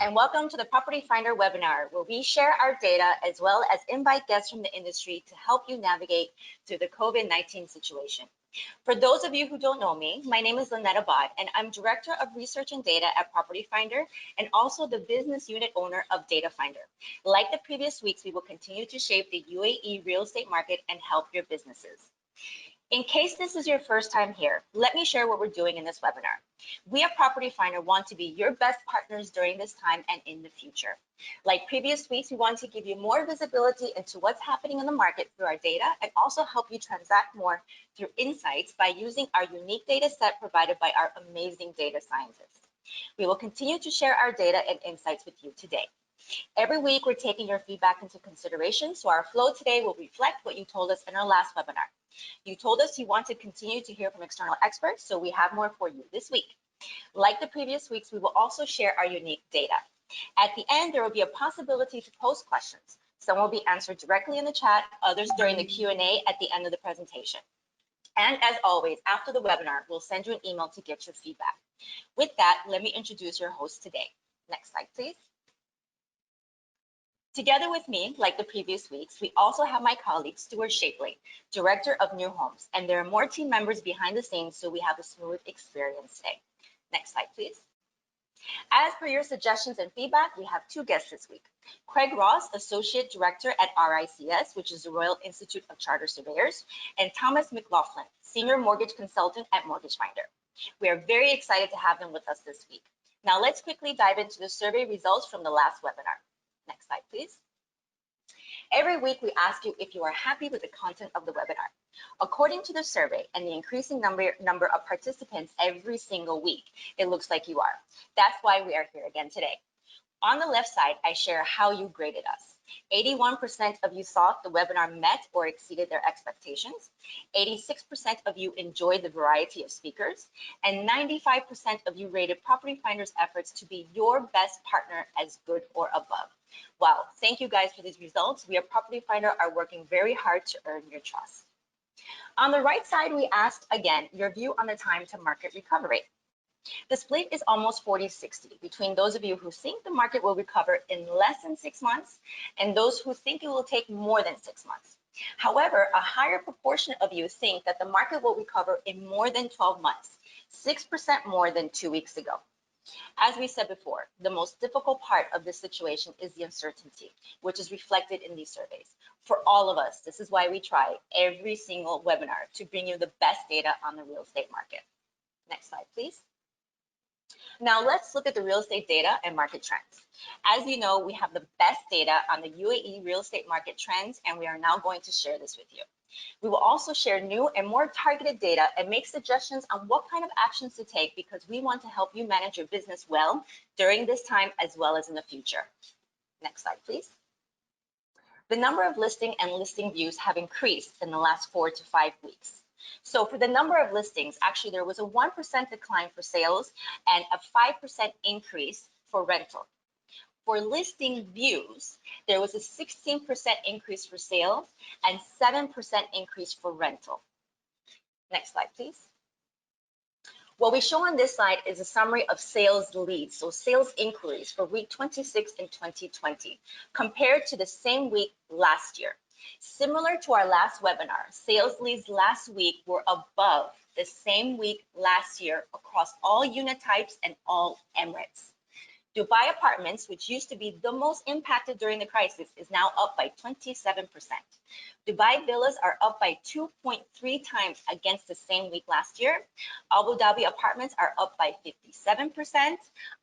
and welcome to the Property Finder webinar, where we share our data as well as invite guests from the industry to help you navigate through the COVID-19 situation. For those of you who don't know me, my name is Lynette Abad, and I'm Director of Research and Data at Property Finder and also the business unit owner of Data Finder. Like the previous weeks, we will continue to shape the UAE real estate market and help your businesses. In case this is your first time here, let me share what we're doing in this webinar. We at Property Finder want to be your best partners during this time and in the future. Like previous weeks, we want to give you more visibility into what's happening in the market through our data and also help you transact more through insights by using our unique data set provided by our amazing data scientists. We will continue to share our data and insights with you today. Every week, we're taking your feedback into consideration, so our flow today will reflect what you told us in our last webinar. You told us you want to continue to hear from external experts, so we have more for you this week. Like the previous weeks, we will also share our unique data. At the end, there will be a possibility to post questions. Some will be answered directly in the chat, others during the Q&A at the end of the presentation. And as always, after the webinar, we'll send you an email to get your feedback. With that, let me introduce your host today. Next slide, please. Together with me, like the previous weeks, we also have my colleague, Stuart Shapley, Director of New Homes, and there are more team members behind the scenes, so we have a smooth experience today. Next slide, please. As per your suggestions and feedback, we have two guests this week. Craig Ross, Associate Director at RICS, which is the Royal Institute of Chartered Surveyors, and Thomas McLaughlin, Senior Mortgage Consultant at Mortgage Finder. We are very excited to have them with us this week. Now let's quickly dive into the survey results from the last webinar. Next slide, please. Every week, we ask you if you are happy with the content of the webinar. According to the survey and the increasing number of participants every single week, it looks like you are. That's why we are here again today. On the left side, I share how you graded us. 81% of you thought the webinar met or exceeded their expectations. 86% of you enjoyed the variety of speakers. And 95% of you rated Property Finder's efforts to be your best partner as good or above. Wow, thank you guys for these results. We at Property Finder are working very hard to earn your trust. On the right side, we asked again your view on the time to market recovery. The split is almost 40-60 between those of you who think the market will recover in less than 6 months and those who think it will take more than 6 months. However, a higher proportion of you think that the market will recover in more than 12 months, 6% more than 2 weeks ago. As we said before, the most difficult part of this situation is the uncertainty, which is reflected in these surveys. For all of us, this is why we try every single webinar to bring you the best data on the real estate market. Next slide, please. Now let's look at the real estate data and market trends. As you know, we have the best data on the UAE real estate market trends, and we are now going to share this with you. We will also share new and more targeted data and make suggestions on what kind of actions to take because we want to help you manage your business well during this time as well as in the future. Next slide, please. The number of listing and listing views have increased in the last 4 to 5 weeks. So for the number of listings, actually there was a 1% decline for sales and a 5% increase for rental. For listing views, there was a 16% increase for sales and 7% increase for rental. Next slide, please. What we show on this slide is a summary of sales leads, so sales inquiries for week 26 in 2020 compared to the same week last year. Similar to our last webinar, sales leads last week were above the same week last year across all unit types and all Emirates. Dubai apartments, which used to be the most impacted during the crisis, is now up by 27%. Dubai villas are up by 2.3 times against the same week last year. Abu Dhabi apartments are up by 57%.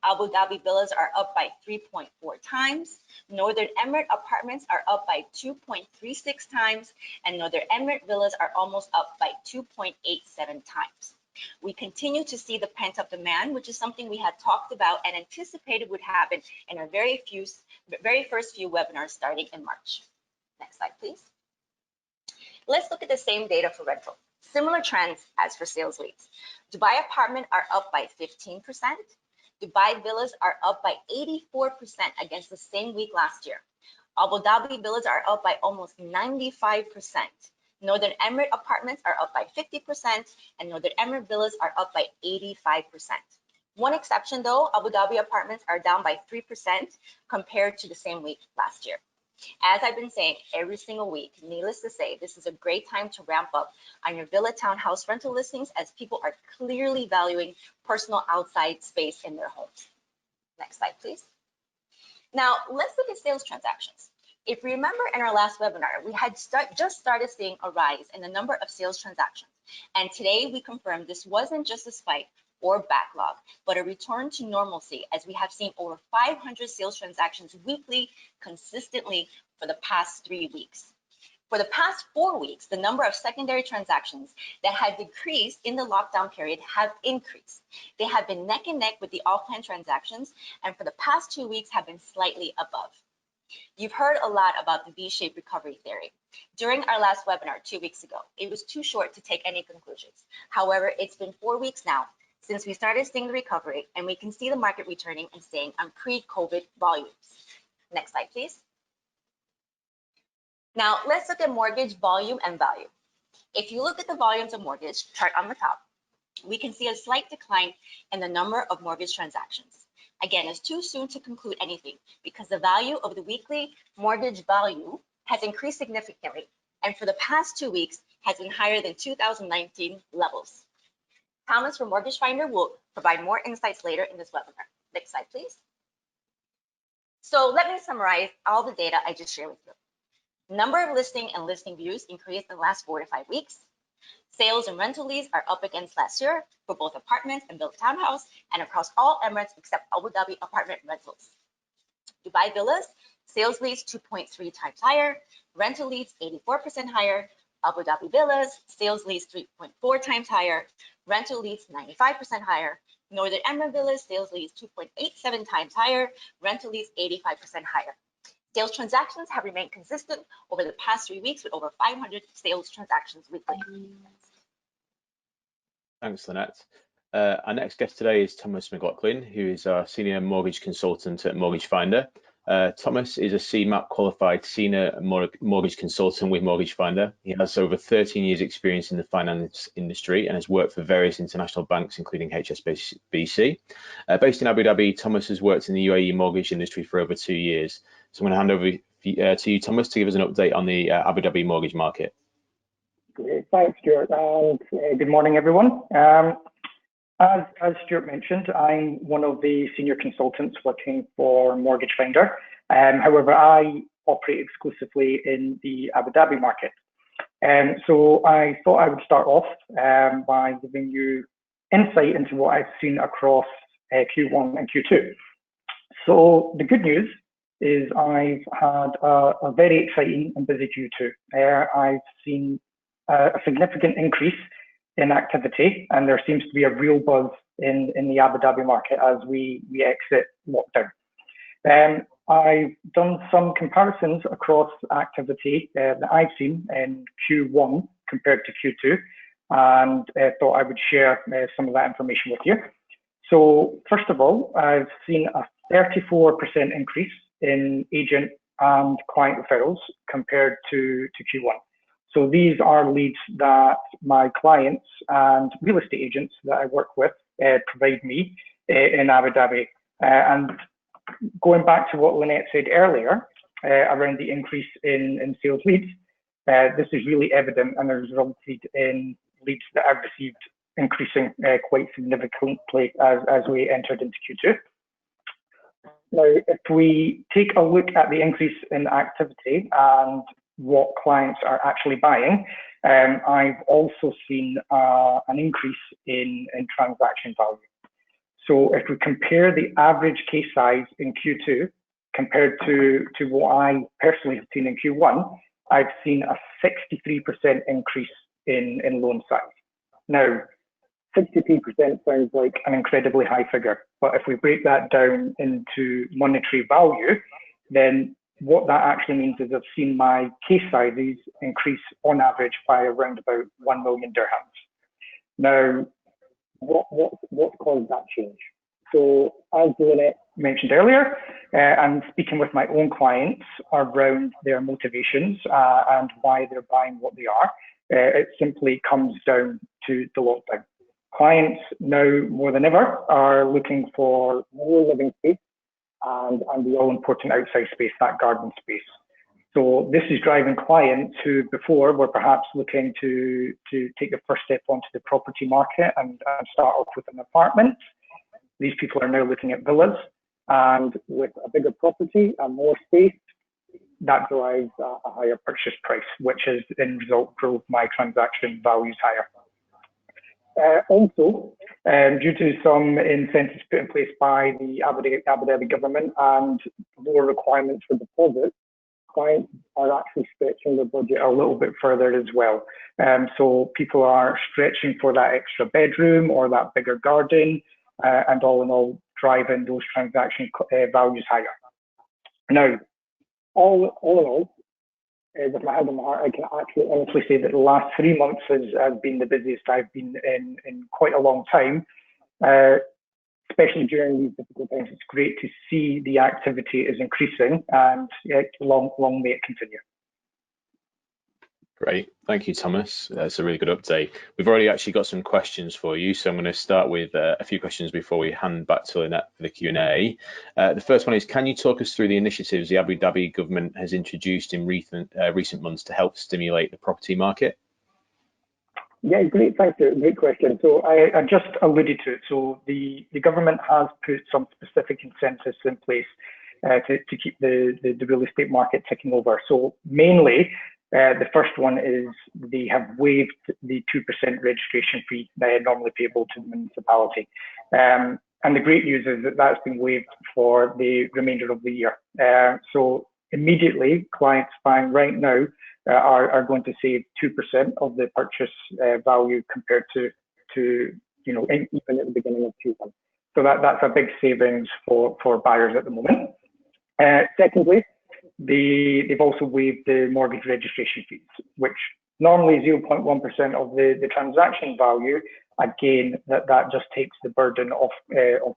Abu Dhabi villas are up by 3.4 times. Northern Emirate apartments are up by 2.36 times. And Northern Emirate villas are almost up by 2.87 times. We continue to see the pent-up demand, which is something we had talked about and anticipated would happen in our very first few webinars starting in March. Next slide, please. Let's look at the same data for rental. Similar trends as for sales leads. Dubai apartments are up by 15%. Dubai villas are up by 84% against the same week last year. Abu Dhabi villas are up by almost 95%. Northern Emirate apartments are up by 50%, and Northern Emirate villas are up by 85%. One exception though, Abu Dhabi apartments are down by 3% compared to the same week last year. As I've been saying every single week, needless to say, this is a great time to ramp up on your villa townhouse rental listings as people are clearly valuing personal outside space in their homes. Next slide, please. Now, let's look at sales transactions. If you remember in our last webinar, we had just started seeing a rise in the number of sales transactions. And today we confirmed this wasn't just a spike or backlog, but a return to normalcy as we have seen over 500 sales transactions weekly consistently for the past 3 weeks. For the past 4 weeks, the number of secondary transactions that had decreased in the lockdown period have increased. They have been neck and neck with the off-plan transactions, and for the past 2 weeks have been slightly above. You've heard a lot about the V-shaped recovery theory. During our last webinar 2 weeks ago, it was too short to take any conclusions. However, it's been 4 weeks now since we started seeing the recovery, and we can see the market returning and staying on pre-COVID volumes. Next slide, please. Now, let's look at mortgage volume and value. If you look at the volumes of mortgage chart on the top, we can see a slight decline in the number of mortgage transactions. Again, it's too soon to conclude anything because the value of the weekly mortgage value has increased significantly, and for the past 2 weeks has been higher than 2019 levels. Thomas from Mortgage Finder will provide more insights later in this webinar. Next slide, please. So let me summarize all the data I just shared with you. Number of listing and listing views increased in the last 4 to 5 weeks. Sales and rental leads are up against last year for both apartments and villa townhouse and across all Emirates except Abu Dhabi apartment rentals. Dubai villas, sales leads 2.3 times higher, rental leads 84% higher. Abu Dhabi villas, sales leads 3.4 times higher, rental leads 95% higher. Northern Emirates villas, sales leads 2.87 times higher, rental leads 85% higher. Sales transactions have remained consistent over the past 3 weeks with over 500 sales transactions weekly. Thanks, Lynette. Our next guest today is Thomas McLaughlin, who is our Senior Mortgage Consultant at Mortgage Finder. Thomas is a CMAP qualified Senior Mortgage Consultant with Mortgage Finder. He has over 13 years experience in the finance industry and has worked for various international banks, including HSBC. Based in Abu Dhabi, Thomas has worked in the UAE mortgage industry for over 2 years. So I'm going to hand over to you, Thomas, to give us an update on the Abu Dhabi mortgage market. Great. Thanks, Stuart, and good morning, everyone. As Stuart mentioned, I'm one of the senior consultants working for Mortgage Finder. However, I operate exclusively in the Abu Dhabi market. So I thought I would start off by giving you insight into what I've seen across Q1 and Q2. So the good news is I've had a very exciting and busy Q2. I've seen a significant increase in activity, and there seems to be a real buzz in the Abu Dhabi market as we exit lockdown. I've done some comparisons across activity that I've seen in Q1 compared to Q2, and thought I would share some of that information with you. So first of all, I've seen a 34% increase in agent and client referrals compared to Q1. So these are leads that my clients and real estate agents that I work with provide me in Abu Dhabi. And going back to what Lynette said earlier around the increase in sales leads, this is really evident and has resulted in leads that I've received increasing quite significantly as we entered into Q2. Now, if we take a look at the increase in activity and what clients are actually buying, I've also seen an increase in transaction value. So if we compare the average case size in Q2 compared to what I personally have seen in Q1, I've seen a 63% increase in loan size. Now, 63% sounds like an incredibly high figure, but if we break that down into monetary value, then what that actually means is I've seen my case sizes increase on average by around about 1 million dirhams. Now, what caused that change? So as Lynette mentioned earlier, I'm speaking with my own clients around their motivations and why they're buying what they are. It simply comes down to the lockdown. Clients now more than ever are looking for more living space and the all-important outside space, that garden space. So this is driving clients who before were perhaps looking to take the first step onto the property market and start off with an apartment. These people are now looking at villas, and with a bigger property and more space, that drives a higher purchase price, which has in result drove my transaction values higher. Also, due to some incentives put in place by the Abu Dhabi government and lower requirements for deposits, clients are actually stretching their budget a little bit further as well. So people are stretching for that extra bedroom or that bigger garden, and all in all, driving those transaction values higher. Now, all in all, with my hand on my heart, I can actually honestly say that the last 3 months has been the busiest I've been in quite a long time. Especially during these difficult times, it's great to see the activity is increasing, and long may it continue. Great, thank you, Thomas. That's a really good update. We've already actually got some questions for you, so I'm going to start with a few questions before we hand back to Lynette for the Q&A. The first one is, can you talk us through the initiatives the Abu Dhabi government has introduced in recent months to help stimulate the property market? Yeah, great, thank you. Great question. So I just alluded to it. So the government has put some specific incentives in place to keep the real estate market ticking over. So mainly, the first one is they have waived the 2% registration fee that are normally payable to the municipality. And the great news is that that's been waived for the remainder of the year. So immediately, clients buying right now are going to save 2% of the purchase value compared to even at the beginning of Q1. So that's a big savings for buyers at the moment. Secondly, they've also waived the mortgage registration fees, which normally 0.1% of the transaction value. Again, that just takes the burden off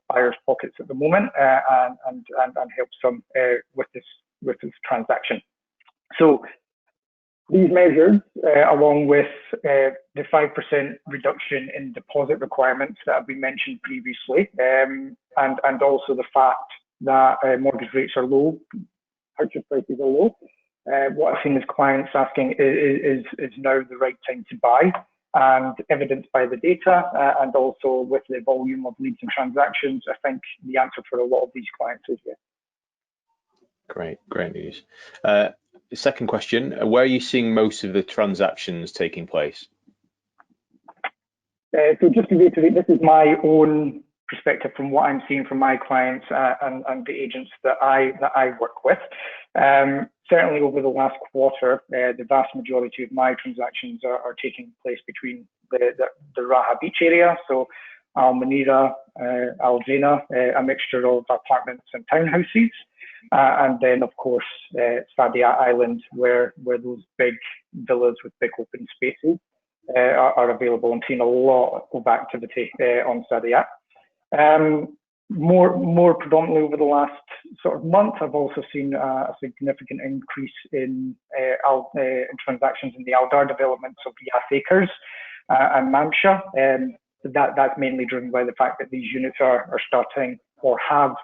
buyers' pockets at the moment and helps them with this transaction. So these measures, along with the 5% reduction in deposit requirements that have been mentioned previously, and also the fact that mortgage rates are low, purchase prices are low, what I've seen is clients asking is now the right time to buy, and evidenced by the data and also with the volume of leads and transactions, I think the answer for a lot of these clients is yes. Great news. The second question, where are you seeing most of the transactions taking place? So just to reiterate, this is my own perspective from what I'm seeing from my clients and the agents that I work with. Certainly over the last quarter, the vast majority of my transactions are taking place between the Raha Beach area, so Al Manira, Al Zaina, a mixture of apartments and townhouses. And then, of course, Sadia Island, where those big villas with big open spaces are available. I'm seeing a lot of activity on Sadia. More predominantly over the last sort of month, I've also seen a significant increase in transactions in the Aldar developments of Yas Acres and Mamsha. That's mainly driven by the fact that these units are starting or have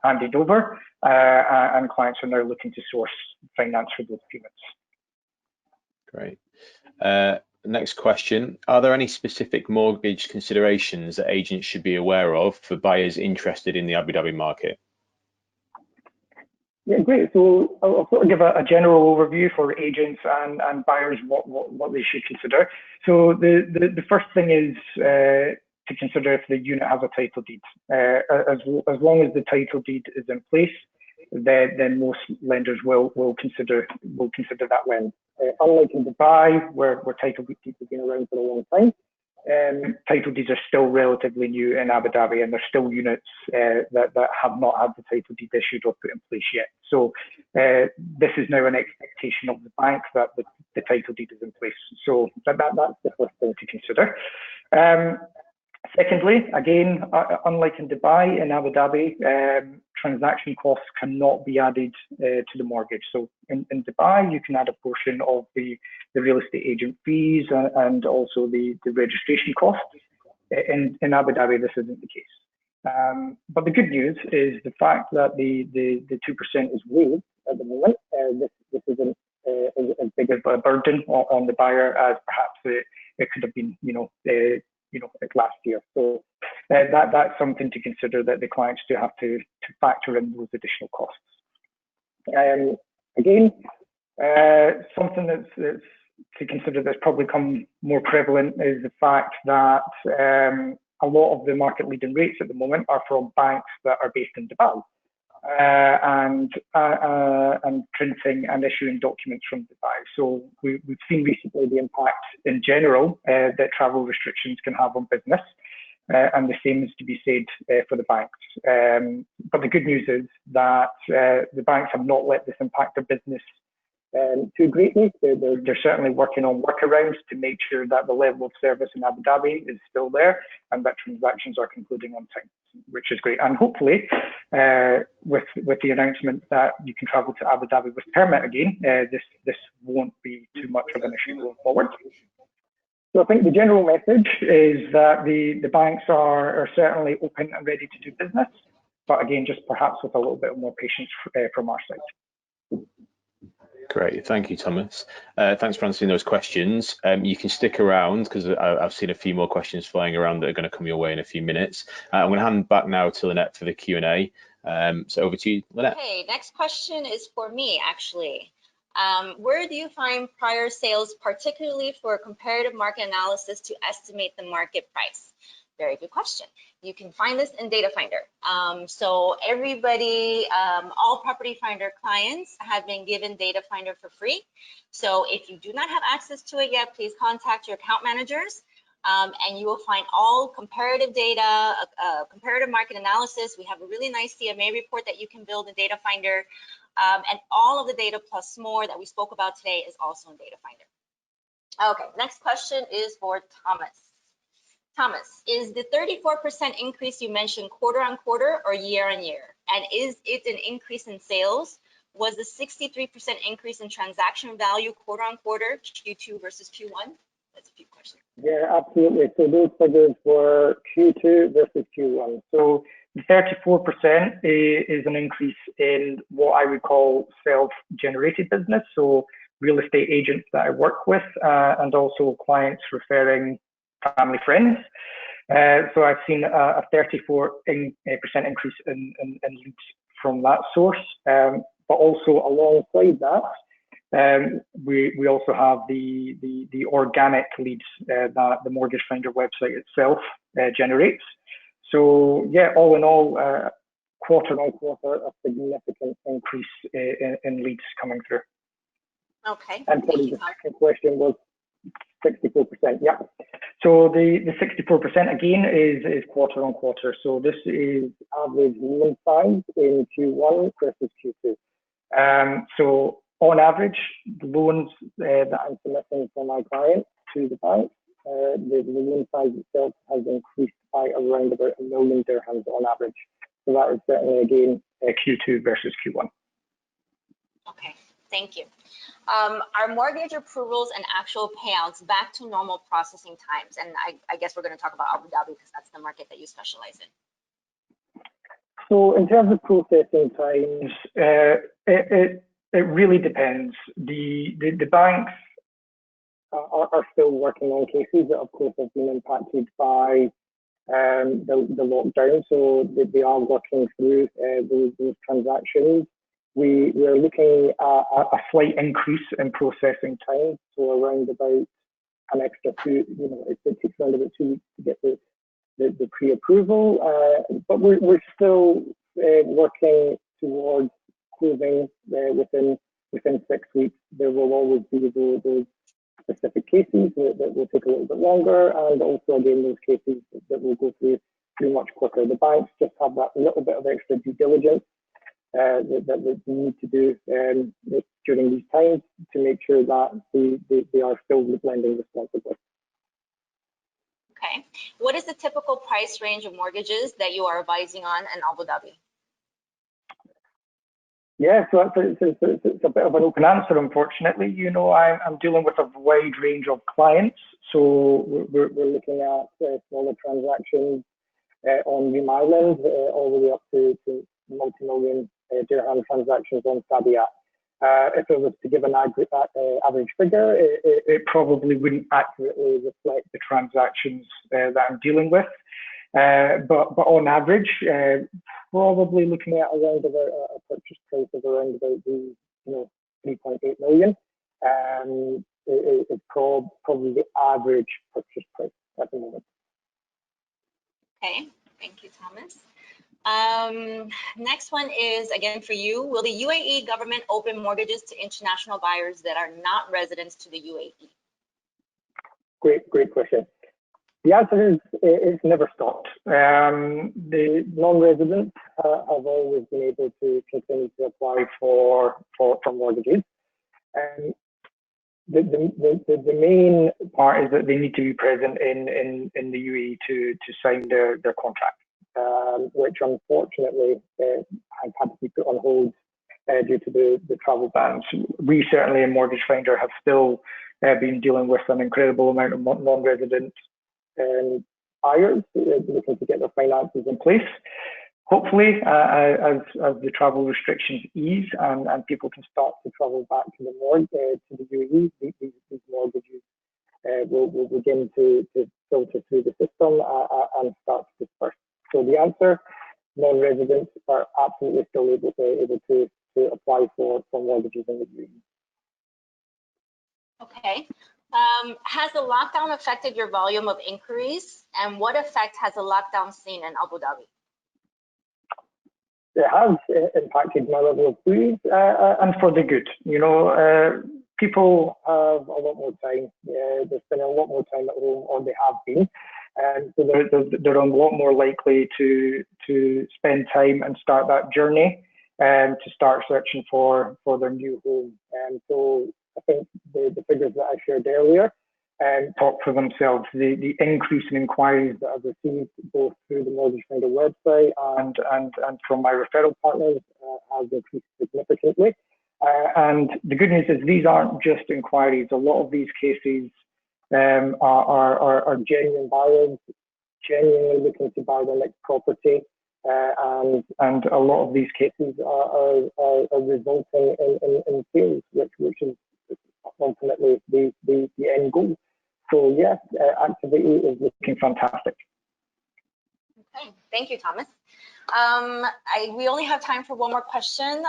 handed over, and clients are now looking to source finance for those payments. Great. Next question, are there any specific mortgage considerations that agents should be aware of for buyers interested in the Abu Dhabi market? Yeah, great. So I'll sort of give a general overview for agents and buyers what they should consider. So the first thing is to consider if the unit has a title deed. As long as the title deed is in place, then most lenders will consider that lend. Unlike in Dubai, where title deeds have been around for a long time, title deeds are still relatively new in Abu Dhabi, and there's still units that have not had the title deed issued or put in place yet. So this is now an expectation of the bank that the title deed is in place. So that's the first thing to consider. Secondly, again, unlike in Dubai, in Abu Dhabi, transaction costs cannot be added to the mortgage. So in Dubai, you can add a portion of the real estate agent fees and also the registration costs. in Abu Dhabi, this isn't the case. But the good news is the fact that the 2% is waived at the moment. This isn't as big of a burden on the buyer as perhaps it could have been, like last year. So that's something to consider, that the clients do have to factor in those additional costs. Again, something that's to consider that's probably become more prevalent is the fact that a lot of the market leading rates at the moment are from banks that are based in Dubai, and printing and issuing documents from Dubai. So we've seen recently the impact in general that travel restrictions can have on business, and the same is to be said for the banks. But the good news is that the banks have not let this impact their business too greatly. They're certainly working on workarounds to make sure that the level of service in Abu Dhabi is still there and that transactions are concluding on time, which is great. And hopefully, with the announcement that you can travel to Abu Dhabi with permit again, this won't be too much of an issue going forward. So I think the general message is that the banks are certainly open and ready to do business, but again, just perhaps with a little bit more patience from our side. Great, thank you, Thomas. Thanks for answering those questions. You can stick around because I've seen a few more questions flying around that are going to come your way in a few minutes. I'm going to hand back now to Lynette for the Q&A. So over to you, Lynette. Okay, next question is for me, actually. Where do you find prior sales, particularly for comparative market analysis to estimate the market price? Very good question. You can find this in Data Finder. So everybody, all Property Finder clients have been given Data Finder for free. So if you do not have access to it yet, please contact your account managers, and you will find all comparative data, comparative market analysis. We have a really nice CMA report that you can build in Data Finder, and all of the data plus more that we spoke about today is also in Data Finder. Okay, next question is for Thomas. Thomas, is the 34% increase you mentioned quarter on quarter or year on year? And is it an increase in sales? Was the 63% increase in transaction value quarter on quarter, Q2 versus Q1? That's a few questions. Yeah, absolutely. So those figures were Q2 versus Q1. So the 34% is an increase in what I would call self-generated business. So real estate agents that I work with, and also clients referring family friends. So I've seen a 34% increase in leads from that source. But also alongside that, we also have the organic leads that the Mortgage Finder website itself generates. So yeah, all in all, quarter on quarter, a significant increase in leads coming through. Okay. And probably the second question was 64%. Yeah. So the 64% again is quarter on quarter. So this is average loan size in Q1 versus Q2. So on average, the loans that I'm submitting for my clients to the bank, the loan size itself has increased by around about 1 million dirhams on average. So that is certainly again Q2 versus Q1. Okay, thank you. Are mortgage approvals and actual payouts back to normal processing times? And I guess we're going to talk about Abu Dhabi because that's the market that you specialize in. So in terms of processing times, it really depends. The banks are still working on cases that, of course, have been impacted by the lockdown. So they are working through those transactions. We are looking at a slight increase in processing time, so around about an extra 2. It takes around about 2 weeks to get the pre-approval, but we're still working towards closing within 6 weeks. There will always be those specific cases that will take a little bit longer, and also again those cases that will go through much quicker. The banks just have that little bit of extra due diligence that we need to do during these times to make sure that they are still lending responsibly. Okay. What is the typical price range of mortgages that you are advising on in Abu Dhabi? Yeah, so it's a bit of an open answer, unfortunately. You know, I'm dealing with a wide range of clients. So we're looking at smaller transactions on New Island, all the way up to multi-million dirham transactions on Sabiat. If it was to give an average figure, it probably wouldn't accurately reflect the transactions that I'm dealing with. But on average, probably looking at around about a purchase price of around about the 3.8 million. It's probably the average purchase price at the moment. Okay, thank you, Thomas. Next one is again for you. Will the UAE government open mortgages to international buyers that are not residents to the UAE? Great question. The answer is it's never stopped. The non-residents have always been able to continue to apply for mortgages. And the main part is that they need to be present in the UAE to sign their contract, which unfortunately have had to be put on hold due to the travel bans. We certainly in Mortgage Finder have still been dealing with an incredible amount of non-resident buyers looking to get their finances in place. Hopefully, as the travel restrictions ease and people can start to travel back to the UAE, these mortgages will begin to filter through the system and start to disperse. So the answer, non-residents are absolutely still able to apply for mortgages in the UAE. Okay. Has the lockdown affected your volume of inquiries, and what effect has the lockdown seen in Abu Dhabi? It has impacted my level of queries, and for the good. You know, people have a lot more time. They're spending a lot more time at home, or they have been, and so they're a lot more likely to spend time and start that journey, and to start searching for their new home. And so I think the figures that I shared earlier talk for themselves. The increase in inquiries that I've received both through the Mortgage Finder website and from my referral partners has increased significantly. And the good news is these aren't just inquiries. A lot of these cases are genuine buyers, genuinely looking to buy their next property. And a lot of these cases are resulting in sales, which is ultimately the end goal. So yes, activity is looking fantastic. Okay, thank you, Thomas. We only have time for one more question.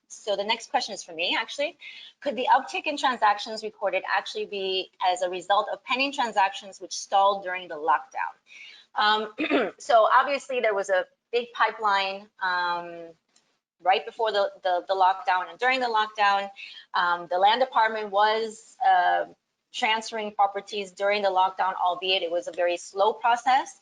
So the next question is for me, actually. Could the uptick in transactions recorded actually be as a result of pending transactions which stalled during the lockdown? So obviously there was a big pipeline right before the lockdown and during the lockdown. The land department was transferring properties during the lockdown, albeit it was a very slow process.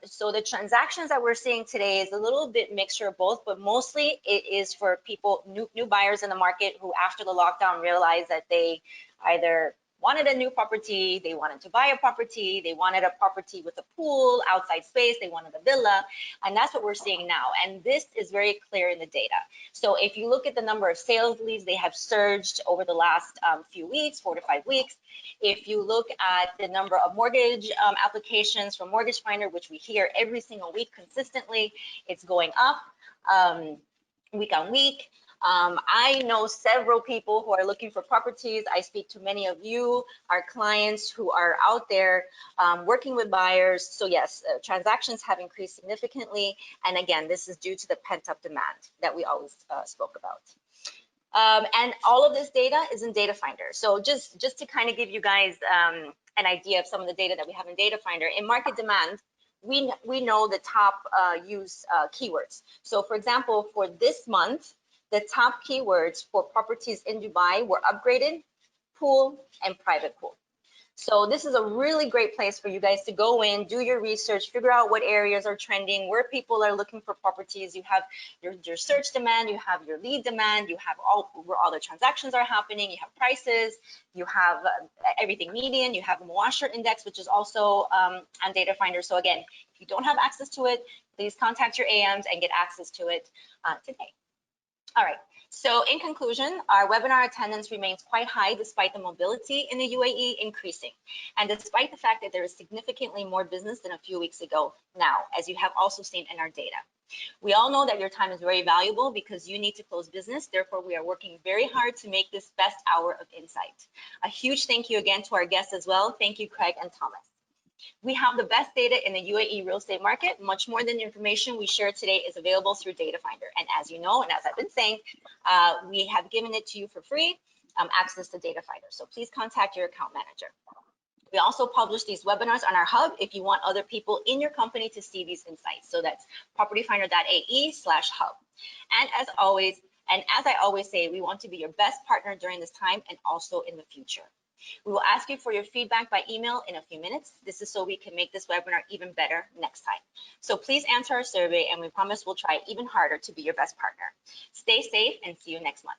So the transactions that we're seeing today is a little bit mixture of both, but mostly it is for people, new buyers in the market who after the lockdown realized that they either wanted a new property, they wanted to buy a property, they wanted a property with a pool, outside space, they wanted a villa, and that's what we're seeing now. And this is very clear in the data. So if you look at the number of sales leads, they have surged over the last few weeks, 4 to 5 weeks. If you look at the number of mortgage applications from Mortgage Finder, which we hear every single week consistently, it's going up week on week. I know several people who are looking for properties. I speak to many of you, our clients who are out there working with buyers. So yes, transactions have increased significantly. And again, this is due to the pent-up demand that we always spoke about. And all of this data is in Data Finder. So just to kind of give you guys an idea of some of the data that we have in Data Finder, in market demand, we know the top used keywords. So for example, for this month, the top keywords for properties in Dubai were upgraded, pool, and private pool. So this is a really great place for you guys to go in, do your research, figure out what areas are trending, where people are looking for properties. You have your search demand, you have your lead demand, you have where all the transactions are happening, you have prices, you have everything median, you have a washer index, which is also on Data Finder. So again, if you don't have access to it, please contact your AMs and get access to it today. All right. So in conclusion, our webinar attendance remains quite high despite the mobility in the UAE increasing, and despite the fact that there is significantly more business than a few weeks ago now, as you have also seen in our data. We all know that your time is very valuable because you need to close business. Therefore, we are working very hard to make this best hour of insight. A huge thank you again to our guests as well. Thank you, Craig and Thomas. We have the best data in the UAE real estate market. Much more than the information we share today is available through Data Finder. And as you know, and as I've been saying, we have given it to you for free, access to Data Finder. So please contact your account manager. We also publish these webinars on our hub if you want other people in your company to see these insights. So that's propertyfinder.ae/hub. And as I always say, we want to be your best partner during this time and also in the future. We will ask you for your feedback by email in a few minutes. This is so we can make this webinar even better next time. So please answer our survey and we promise we'll try even harder to be your best partner. Stay safe and see you next month.